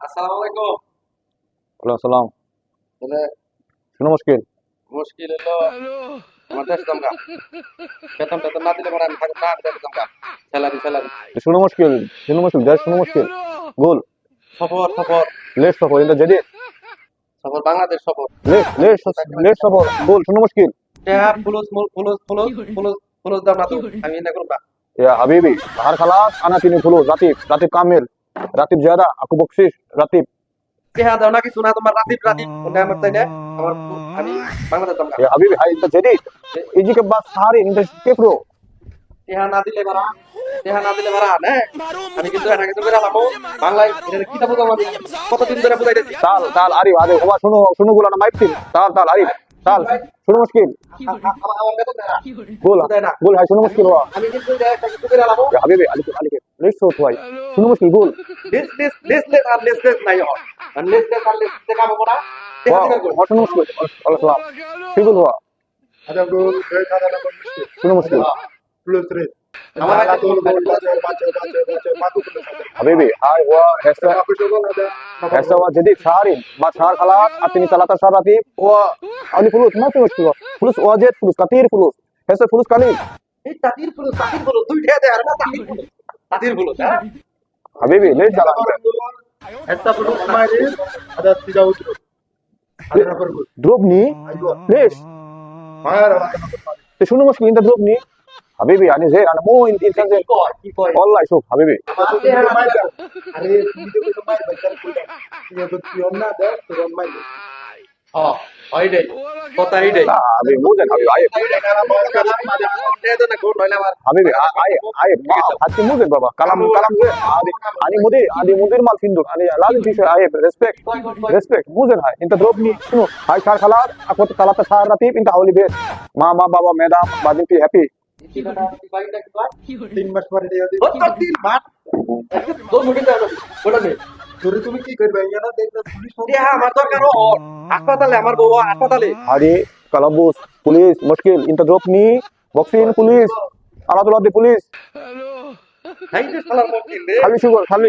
Assalamualaikum. Waalaikumsalam. Ini Şunu muskil. muskil itu আমাদের দমকা বেতন না দিলে পরে আমি থাকবো না দিলে দমকা salary Şunu muskil. Şunu muskil. Ders şunu muskil. Gol. সফর Leş safar. Inta jadi. সফর বাংলাদেশ সফর Leş safar. Gol. Şunu muskil. ট্যাব পুলুস দাম না তো আমি না করব না Ya Habibi. Bahar khalas. Ana tini fulus. Ratib kamil. Ratib zyada. Aku bakshish. Ratib. টেহা দাও না কিছু না তোমার রাতিব কোনটা আমার তাই না আমার আমি বাংলাদেশ দমকা Ya Habibi. Hai inta jadi. Iji ke bas sehari. Inta kefro. টেহা না দিলে ভাড়া না আমি কিন্তু এটা কিছু করে আলামো বাংলায় এটা কি বুঝাবো আমি কতদিন ধরে বুঝাইতেছি Tal Arif. Ade. Oba şunu gula na maiptin. Tal Arif. Tal. Şunu muskil. আমার বেতন দেয় না Gol. Gol. Hai şunu muskil wa. আমি কিন্তু এটা একটা কিছু করে আলামো Ya Habibi. Alik. Leş so tuai. Şunu muskil. Gol. লেস আর লেস নাই হয় আর লেস দেখাবো না Wa şunu muskil. Waalaikumsalam. Figul wa. Ada gol, ada nomor mesti. Şunu muskil. Plus 3. আমার Ada gol, baca. Matu plus ada. Habibi. Hai wa. Hesa. Aku coba ada. Hesa wa jadi sehari. Bas sehar khalas. Atini talata sehar ratib. Wa. Ali fulus. Mati muskil wa. Fulus wajib. Fulus katir fulus. Hesa fulus kali. এই তাতির পুরো দুইটা দেয় আর না তাতির পুরো হ্যাঁ Habibi. Leş jalan. Esta plus kemarin ada 3 outro. Ada nomor gol. Drop ni. Leş. Mahal ada nomor. Şunu muskil. Inta drop ni. Habibi. Ani zeh. Ana mo insan zeh. কি কয় Allah şuf. Habibi. Hari ini juga main baca kuda. Dia betul ada turun main. হ্যাঁ ওইটাই কথা এইটাই Nah, Habibi. Muzen Habibi. Ayo. না গোল হইলে আবার Habibi. Ayo. Hati muzen baba. Kalam zeh. Adi mudir mal finduk. Ani lazim pishe. Ayo. Respect. Muzen hai. Inta drop ni. Şunu. Hai sehar khalas. Aku talata sehar ratib. Inta hawli bes. Mama baba madam. Badin pi happy. 3 মাস পরে dia di. তিন মাঠ দোল মুখে দেয় ওটা নেই Dulu তুমি কি করবে জানো দেখবে পুলিশ আমার দরকার হাসপাতালে আমার বউ হাসপাতালে Hari kalabus. Polis. Muskil. Inta drop ni. Boxing polis. Alatullah di polis. হাই রে শালার মুশকিল রে Khali sugar. Khali.